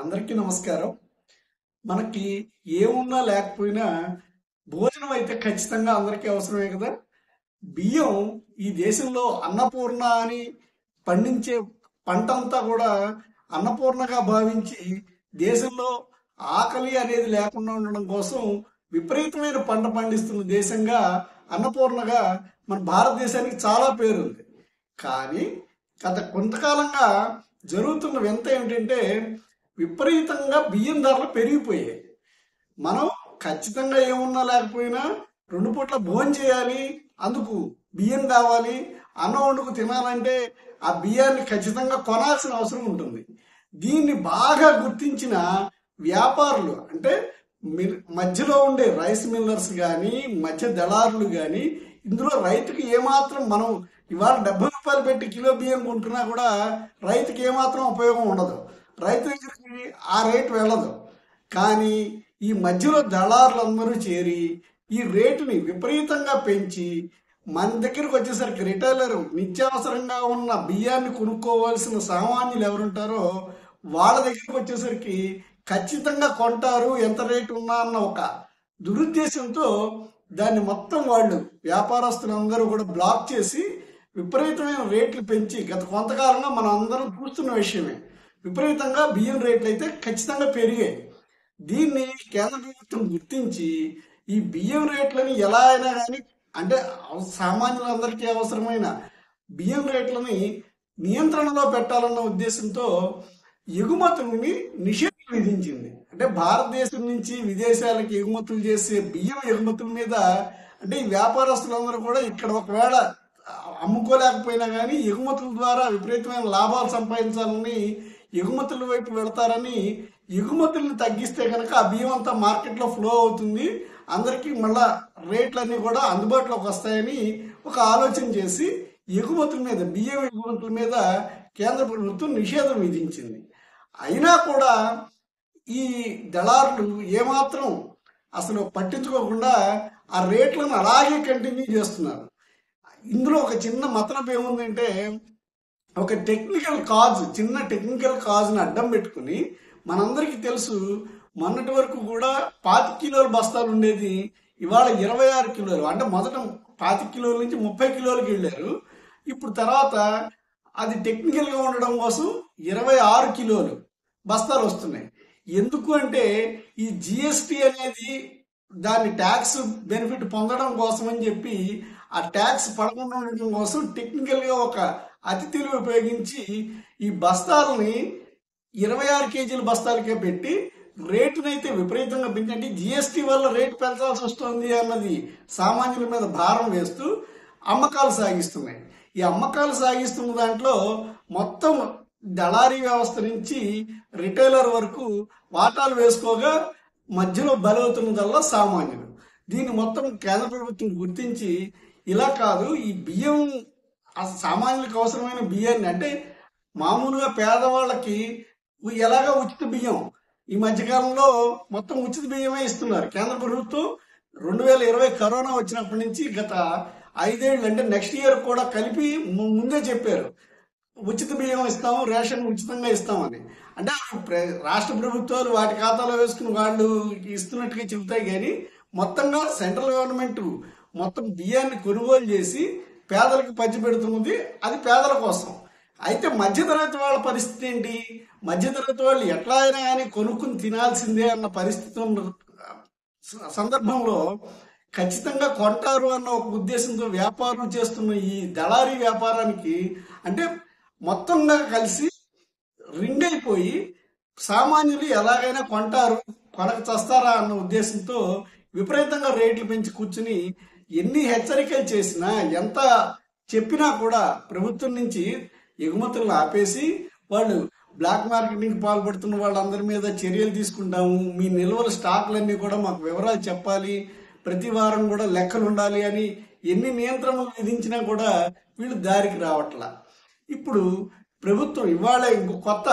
అందరికీ నమస్కారం. మనకి ఏమున్నా లేకపోయినా భోజనం అయితే ఖచ్చితంగా అందరికీ అవసరమే కదా. బియ్యం ఈ దేశంలో అన్నపూర్ణ అని పండించే పంటంతా కూడా అన్నపూర్ణగా భావించి దేశంలో ఆకలి అనేది లేకుండా ఉండడం కోసం విపరీతమైన పంట పండిస్తున్న దేశంగా అన్నపూర్ణగా మన భారతదేశానికి చాలా పేరుంది. కానీ గత కొంతకాలంగా జరుగుతున్న వింత ఏమిటంటే విపరీతంగా బియ్యం ధరలు పెరిగిపోయాయి. మనం ఖచ్చితంగా ఏమున్నా లేకపోయినా 2 పూట్ల భోజనం చేయాలి, అందుకు బియ్యం కావాలి. అన్నం వండుకు తినాలంటే ఆ బియ్యాన్ని ఖచ్చితంగా కొనాల్సిన అవసరం ఉంటుంది. దీన్ని బాగా గుర్తించిన వ్యాపారులు అంటే మధ్యలో ఉండే రైస్ మిల్లర్స్ కానీ మధ్య దళారులు కానీ ఇందులో రైతుకి ఏమాత్రం మనం ఇవాళ 70 రూపాయలు పెట్టి కిలో బియ్యం కొంటున్నా కూడా రైతుకి ఏమాత్రం ఉపయోగం ఉండదు. రైతు దగ్గరికి ఆ రేటు వెళ్ళదు. కానీ ఈ మధ్యలో దళారులందరూ చేరి ఈ రేటుని విపరీతంగా పెంచి మన దగ్గరకు వచ్చేసరికి రిటైలర్ నిత్యావసరంగా ఉన్న బియ్యాన్ని కొనుక్కోవాల్సిన సామాన్యులు ఎవరుంటారో వాళ్ళ దగ్గరికి వచ్చేసరికి ఖచ్చితంగా కొంటారు ఎంత రేటు ఉన్నా అన్న ఒక దురుద్దేశంతో దాన్ని మొత్తం వాళ్ళు వ్యాపారస్తులందరూ కూడా బ్లాక్ చేసి విపరీతమైన రేట్లు పెంచి గత కొంతకాలంగా మనం అందరం చూస్తున్న విషయమే. విపరీతంగా బియ్యం రేట్లు అయితే ఖచ్చితంగా పెరిగాయి. దీన్ని కేంద్ర ప్రభుత్వం గుర్తించి ఈ బియ్యం రేట్లని ఎలా అయినా కానీ అంటే సామాన్యులందరికీ అవసరమైన బియ్యం రేట్లని నియంత్రణలో పెట్టాలన్న ఉద్దేశంతో ఎగుమతులని నిషేధం విధించింది. అంటే భారతదేశం నుంచి విదేశాలకు ఎగుమతులు చేసే బియ్యం ఎగుమతుల మీద అంటే ఈ వ్యాపారస్తులందరూ కూడా ఇక్కడ ఒకవేళ అమ్ముకోలేకపోయినా కానీ ఎగుమతుల ద్వారా విపరీతమైన లాభాలు సంపాదించాలని ఎగుమతుల వైపు వెళతారని ఎగుమతులను తగ్గిస్తే కనుక ఆ బియ్యం అంతా మార్కెట్లో ఫ్లో అవుతుంది, అందరికీ మళ్ళా రేట్లన్నీ కూడా అందుబాటులోకి వస్తాయని ఒక ఆలోచన చేసి ఎగుమతుల మీద బియ్యం ఎగుమతుల మీద కేంద్ర ప్రభుత్వం నిషేధం విధించింది. అయినా కూడా ఈ దళారులు ఏమాత్రం అసలు పట్టించుకోకుండా ఆ రేట్లను అలాగే కంటిన్యూ చేస్తున్నారు. ఇందులో ఒక చిన్న మతలబు ఏముందంటే ఒక చిన్న టెక్నికల్ కాజ్ని అడ్డం పెట్టుకుని మనందరికీ తెలుసు మొన్నటి వరకు కూడా 25 కిలోల బస్తాలు ఉండేది ఇవాళ 26 కిలోలు. అంటే మొదట 25 కిలోల నుంచి 30 కిలోలకు వెళ్ళారు. ఇప్పుడు తర్వాత అది టెక్నికల్గా ఉండడం కోసం 26 కిలోలు బస్తాలు వస్తున్నాయి. ఎందుకు అంటే ఈ జిఎస్టి అనేది దాన్ని ట్యాక్స్ బెనిఫిట్ పొందడం కోసం అని చెప్పి ఆ ట్యాక్స్ పడకుండా ఉండడం కోసం టెక్నికల్గా ఒక అతి తెలివి ఉపయోగించి ఈ బస్తాలని 26 కేజీల బస్తాలకే పెట్టి రేటునైతే విపరీతంగా పెంచి అంటే జిఎస్టి వల్ల రేటు పెంచాల్సి వస్తుంది అన్నది సామాన్యుల మీద భారం వేస్తూ అమ్మకాలు సాగిస్తున్నాయి. ఈ అమ్మకాలు సాగిస్తున్న దాంట్లో మొత్తం దళారీ వ్యవస్థ నుంచి రిటైలర్ వరకు వాటాలు వేసుకోగా మధ్యలో బలవుతున్నదల్లా సామాన్యులు. దీన్ని మొత్తం కేంద్ర ప్రభుత్వం గుర్తించి ఇలా కాదు ఈ బియ్యం సామాన్యులకు అవసరమైన బియ్యాన్ని అంటే మామూలుగా పేదవాళ్ళకి ఎలాగా ఉచిత బియ్యం ఈ మధ్యకాలంలో మొత్తం ఉచిత బియ్యమే ఇస్తున్నారు. కేంద్ర ప్రభుత్వం 2020 కరోనా వచ్చినప్పటి నుంచి గత 5 ఏళ్ళు అంటే నెక్స్ట్ ఇయర్ కూడా కలిపి ముందే చెప్పారు ఉచిత బియ్యం ఇస్తాము, రేషన్ ఉచితంగా ఇస్తామని. అంటే రాష్ట్ర ప్రభుత్వాలు వాటి ఖాతాలో వేసుకుని వాళ్ళు ఇస్తున్నట్టుగా చెబుతాయి. కానీ మొత్తంగా సెంట్రల్ గవర్నమెంట్ మొత్తం బియ్యాన్ని కొనుగోలు చేసి పేదలకు పంచిపెడుతున్నది, అది పేదల కోసం. అయితే మధ్యతరగతి వాళ్ళ పరిస్థితి ఏంటి? మధ్యతరగతి వాళ్ళు ఎట్లా అయినా కానీ కొనుక్కుని తినాల్సిందే అన్న పరిస్థితి సందర్భంలో ఖచ్చితంగా కొంటారు అన్న ఒక ఉద్దేశంతో వ్యాపారం చేస్తున్న ఈ దళారీ వ్యాపారానికి అంటే మొత్తంగా కలిసి రింగ్ అయిపోయి సామాన్యులు ఎలాగైనా కొంటారు, కొనక చస్తారా అన్న ఉద్దేశంతో విపరీతంగా రేట్లు పెంచి కూర్చుని ఎన్ని హెచ్చరికలు చేసినా ఎంత చెప్పినా కూడా ప్రభుత్వం నుంచి ఎగుమతులను ఆపేసి వాళ్ళు బ్లాక్ మార్కెటింగ్ పాల్పడుతున్న వాళ్ళందరి మీద చర్యలు తీసుకుంటాము, మీ నిల్వల స్టాక్లన్నీ కూడా మాకు వివరాలు చెప్పాలి, ప్రతి వారం కూడా లెక్కలు ఉండాలి అని ఎన్ని నియంత్రణలు విధించినా కూడా వీళ్ళు దారికి రావట్లా. ఇప్పుడు ప్రభుత్వం ఇవాళ ఇంకో కొత్త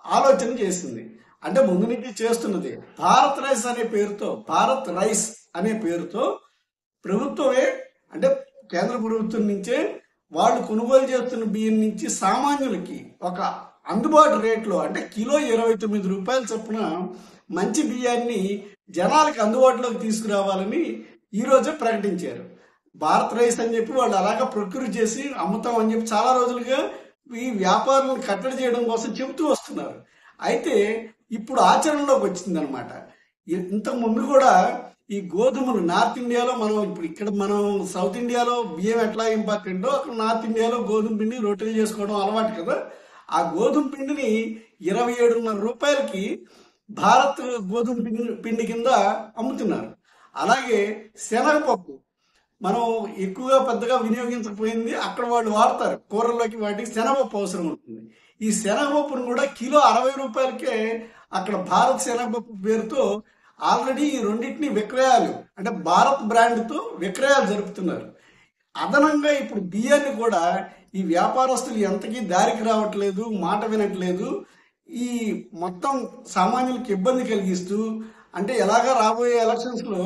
ఆలోచన చేసింది. అంటే ముందు నుంచి చేస్తున్నది భారత్ రైస్ అనే పేరుతో ప్రభుత్వమే అంటే కేంద్ర ప్రభుత్వం నుంచే వాళ్ళు కొనుగోలు చేస్తున్న బియ్యం నుంచి సామాన్యులకి ఒక అందుబాటు రేట్లో అంటే కిలో 29 రూపాయల చొప్పున మంచి బియ్యాన్ని జనాలకు అందుబాటులోకి తీసుకురావాలని ఈ రోజే ప్రకటించారు. భారత్ రైస్ అని చెప్పి వాళ్ళు అలాగా ప్రొక్యూర్ చేసి అమ్ముతాం అని చెప్పి చాలా రోజులుగా ఈ వ్యాపారులను కట్టడి చేయడం కోసం చెబుతూ వస్తున్నారు. అయితే ఇప్పుడు ఆచరణలోకి వచ్చిందనమాట. ఇంతకు ముందు కూడా ఈ గోధుమలు నార్త్ ఇండియాలో మనం సౌత్ ఇండియాలో బియ్యం ఎట్లా ఇంపార్టెంటో అక్కడ నార్త్ ఇండియాలో గోధుమ పిండి రొట్టెలు చేసుకోవడం అలవాటు కదా. ఆ గోధుమ పిండిని 27.5 రూపాయలకి భారత్ గోధుమ పిండి కింద అమ్ముతున్నారు. అలాగే శనగపప్పు మనం ఎక్కువగా పెద్దగా వినియోగించకపోయింది అక్కడ వాళ్ళు వాడతారు కూరల్లోకి, వాటికి శనగపప్పు అవసరం ఉంటుంది. ఈ శనగపప్పును కూడా కిలో 60 రూపాయలకే అక్కడ భారత్ శనగపప్పు పేరుతో ఆల్రెడీ ఈ రెండింటిని విక్రయాలు అంటే భారత్ బ్రాండ్తో విక్రయాలు జరుపుతున్నారు. అదనంగా ఇప్పుడు బియ్యాన్ని కూడా ఈ వ్యాపారస్తులు ఎంతకీ దారికి రావట్లేదు, మాట వినట్లేదు. ఈ మొత్తం సామాన్యులకు ఇబ్బంది కలిగిస్తూ అంటే ఎలాగా రాబోయే ఎలక్షన్స్ లో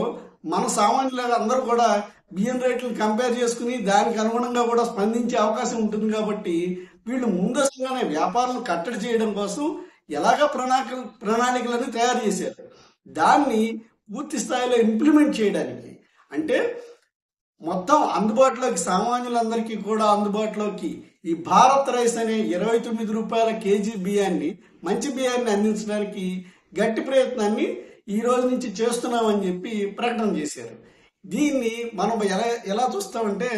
మన సామాన్యులు అందరూ కూడా బియ్యం రేట్లను కంపేర్ చేసుకుని దానికి అనుగుణంగా కూడా స్పందించే అవకాశం ఉంటుంది. కాబట్టి వీళ్ళు ముందస్తుగానే వ్యాపారాలను కట్టడి చేయడం కోసం ఎలాగా ప్రణాళికలను తయారు చేశారు. దాన్ని పూర్తి స్థాయిలో ఇంప్లిమెంట్ చేయడానికి అంటే మొత్తం అందుబాటులోకి సామాన్యులందరికీ కూడా అందుబాటులోకి ఈ భారత్ రైస్ అనే 29 రూపాయల కేజీ బియ్యాన్ని, మంచి బియ్యాన్ని అందించడానికి గట్టి ప్రయత్నాన్ని ఈ రోజు నుంచి చేస్తున్నామని చెప్పి ప్రకటన చేశారు. దీన్ని మనం ఎలా చూస్తామంటే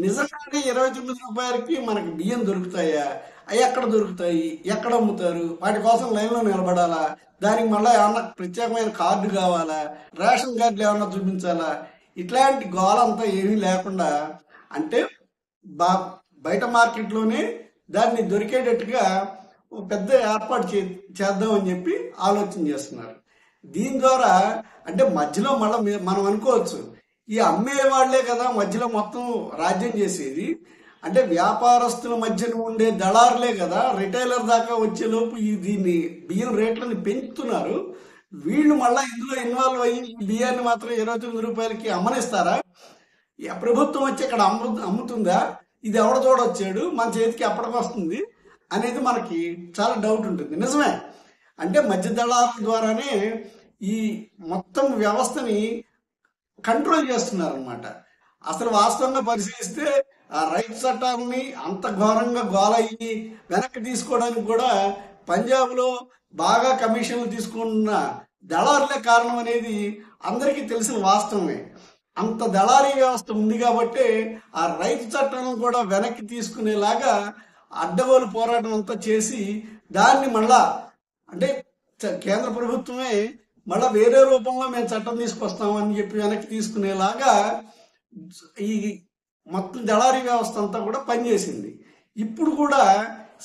నిజంగానే 29 రూపాయలకి మనకి బియ్యం దొరుకుతాయా, అవి ఎక్కడ దొరుకుతాయి, ఎక్కడ అమ్ముతారు, వాటి కోసం లైన్లో నిలబడాలా, దానికి మళ్ళీ ఏమన్నా ప్రత్యేకమైన కార్డు కావాలా, రేషన్ కార్డులు ఏమన్నా చూపించాలా, ఇట్లాంటి గోలంతా ఏమీ లేకుండా అంటే బయట మార్కెట్లోనే దాన్ని దొరికేటట్టుగా పెద్ద ఏర్పాటు చేద్దామని చెప్పి ఆలోచన చేస్తున్నారు. దీని ద్వారా అంటే మధ్యలో మళ్ళీ మనం అనుకోవచ్చు ఈ అమ్మే వాళ్లే కదా మధ్యలో మొత్తం రాజ్యం చేసేది, అంటే వ్యాపారస్తుల మధ్యన ఉండే దళారులే కదా రిటైలర్ దాకా వచ్చేలోపు దీన్ని బియ్యం రేట్లను పెంచుతున్నారు. వీళ్ళు మళ్ళీ ఇందులో ఇన్వాల్వ్ అయ్యి బియ్యాన్ని మాత్రం 29 రూపాయలకి అమ్మనిస్తారా? ప్రభుత్వం వచ్చి ఇక్కడ అమ్ముతుందా? ఇది ఎవడ చూడొచ్చాడు మన చేతికి ఎప్పటికి వస్తుంది అనేది మనకి చాలా డౌట్ ఉంటుంది. నిజమే, అంటే మధ్య దళారుల ద్వారానే ఈ మొత్తం వ్యవస్థని కంట్రోల్ చేస్తున్నారు అనమాట. అసలు వాస్తవంగా పరిశీలిస్తే ఆ రైతు చట్టాలని అంత ఘోరంగా గోలయ్యి వెనక్కి తీసుకోవడానికి కూడా పంజాబ్లో బాగా కమిషన్లు తీసుకున్న దళారులే కారణం అనేది అందరికీ తెలిసిన వాస్తవమే. అంత దళారీ వ్యవస్థ ఉంది కాబట్టి ఆ రైతు చట్టాలను కూడా వెనక్కి తీసుకునేలాగా అడ్డగోలు పోరాటం అంతా చేసి దాన్ని మళ్ళా అంటే కేంద్ర ప్రభుత్వమే మళ్ళా వేరే రూపంలో మేము చట్టం తీసుకొస్తామని చెప్పి వెనక్కి తీసుకునేలాగా ఈ మొత్తం దళారీ వ్యవస్థ అంతా కూడా పనిచేసింది. ఇప్పుడు కూడా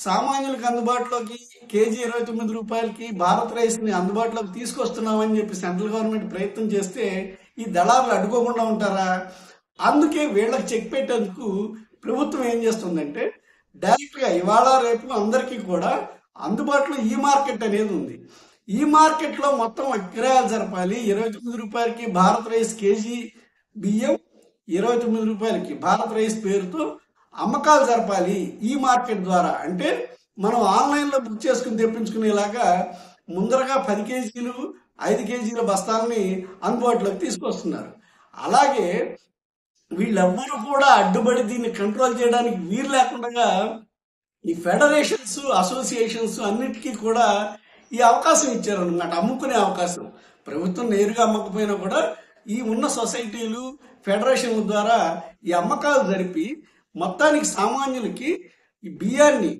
సామాన్యులకు అందుబాటులోకి కేజీ 29 రూపాయలకి భారత్ రైస్ని అందుబాటులోకి తీసుకొస్తున్నామని చెప్పి సెంట్రల్ గవర్నమెంట్ ప్రయత్నం చేస్తే ఈ దళారులు అడ్డుకోకుండా ఉంటారా? అందుకే వీళ్ళకి చెక్ పెట్టేందుకు ప్రభుత్వం ఏం చేస్తుందంటే డైరెక్ట్గా ఇవాళ రేపు అందరికీ కూడా అందుబాటులో ఈ మార్కెట్ అనేది ఉంది. ఈ మార్కెట్లో మొత్తం విక్రయాలు జరపాలి. 29 రూపాయలకి భారత్ రైస్ కేజీ బియ్యం 29 రూపాయలకి భారత్ రైస్ పేరుతో అమ్మకాలు జరపాలి ఈ మార్కెట్ ద్వారా. అంటే మనం ఆన్లైన్లో బుక్ చేసుకుని తెప్పించుకునేలాగా ముందరగా 10 కేజీలు 5 కేజీల బస్తాలని అందుబాటులోకి తీసుకొస్తున్నారు. అలాగే వీళ్ళెవ్వరూ కూడా అడ్డుపడి దీన్ని కంట్రోల్ చేయడానికి వీలు లేకుండా ఈ ఫెడరేషన్స్, అసోసియేషన్స్ అన్నిటికీ కూడా ఈ అవకాశం ఇచ్చారనమాట, అమ్ముకునే అవకాశం. ప్రభుత్వం నేరుగా అమ్మకపోయినా కూడా ఈ ఉన్న సొసైటీలు, ఫెడరేషన్ల ద్వారా ఈ అమ్మకాలు జరిపి మొత్తానికి సామాన్యులకి ఈ బియ్యాన్ని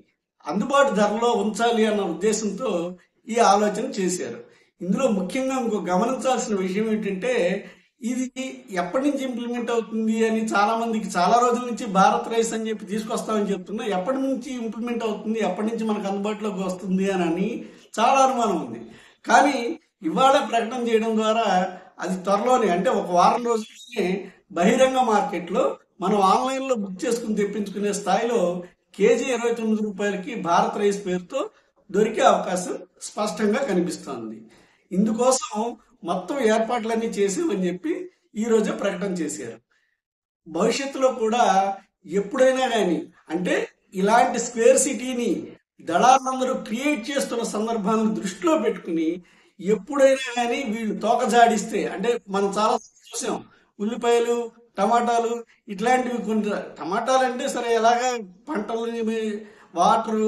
అందుబాటు ధరలో ఉంచాలి అన్న ఉద్దేశంతో ఈ ఆలోచన చేశారు. ఇందులో ముఖ్యంగా ఇంకో గమనించాల్సిన విషయం ఏంటంటే ఇది ఎప్పటి నుంచి ఇంప్లిమెంట్ అవుతుంది అని చాలా మందికి చాలా రోజుల నుంచి భారత్ రైస్ అని చెప్పి తీసుకొస్తామని చెప్తున్నా. ఎప్పటి నుంచి ఇంప్లిమెంట్ అవుతుంది, ఎప్పటి నుంచి మనకు అందుబాటులోకి వస్తుంది అని చాలా అనుమానం ఉంది. కానీ ఇవాళ ప్రకటన చేయడం ద్వారా అది త్వరలోనే అంటే ఒక వారం రోజులనే బహిరంగ మార్కెట్లో మనం ఆన్లైన్లో బుక్ చేసుకుని తెప్పించుకునే స్థాయిలో కేజీ 29 రూపాయలకి భారత్ రైస్ పేరుతో దొరికే అవకాశం స్పష్టంగా కనిపిస్తోంది. ఇందుకోసం మొత్తం ఏర్పాట్లన్నీ చేసామని చెప్పి ఈ రోజే ప్రకటన చేశారు. భవిష్యత్తులో కూడా ఎప్పుడైనా కానీ అంటే ఇలాంటి స్క్వేర్ సిటీని దళారులందరూ క్రియేట్ చేస్తున్న సందర్భాలను దృష్టిలో పెట్టుకుని ఎప్పుడైనా కానీ వీళ్ళు తోక జాడిస్తే, అంటే మనం చాలా చూసాం, ఉల్లిపాయలు, టమాటాలు ఇట్లాంటివి కొన్ని. టమాటాలు అంటే సరే ఎలాగా పంటలు, వాటర్,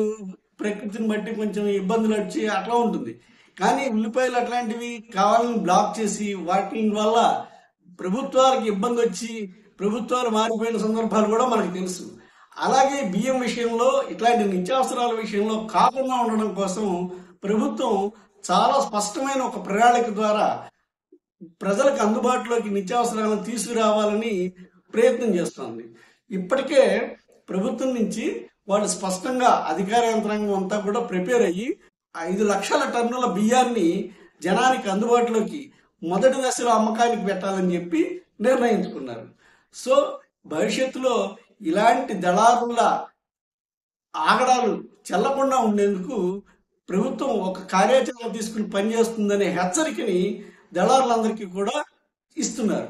ప్రకృతిని బట్టి కొంచెం ఇబ్బందులు వచ్చి అట్లా ఉంటుంది. కానీ ఉల్లిపాయలు అట్లాంటివి కావాలని బ్లాక్ చేసి వాటి వల్ల ప్రభుత్వాలకు ఇబ్బంది వచ్చి ప్రభుత్వాలు మారిపోయిన సందర్భాలు కూడా మనకు తెలుసు. అలాగే బియ్యం విషయంలో ఇట్లాంటి నిత్యావసరాల విషయంలో కాకుండా ఉండడం కోసం ప్రభుత్వం చాలా స్పష్టమైన ఒక ప్రణాళిక ద్వారా ప్రజలకు అందుబాటులోకి నిత్యావసరాలను తీసుకురావాలని ప్రయత్నం చేస్తోంది. ఇప్పటికే ప్రభుత్వం నుంచి వాళ్ళు స్పష్టంగా అధికార యంత్రాంగం అంతా కూడా ప్రిపేర్ అయ్యి 5 లక్షల టన్నుల బియ్యాన్ని జనానికి అందుబాటులోకి మొదటి దశలో అమ్మకానికి పెట్టాలని చెప్పి నిర్ణయించుకున్నారు. సో భవిష్యత్తులో ఇలాంటి దళారుల ఆగడాలు చెల్లకుండా ఉండేందుకు ప్రభుత్వం ఒక కార్యాచరణ తీసుకుని పనిచేస్తుందనే హెచ్చరికని దళారులందరికీ కూడా ఇస్తున్నారు.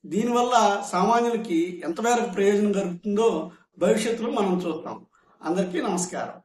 దీనివల్ల సామాన్యులకి ఎంత మేరకు ప్రయోజనం కలుగుతుందో భవిష్యత్తులో మనం చూస్తాం. అందరికీ నమస్కారం.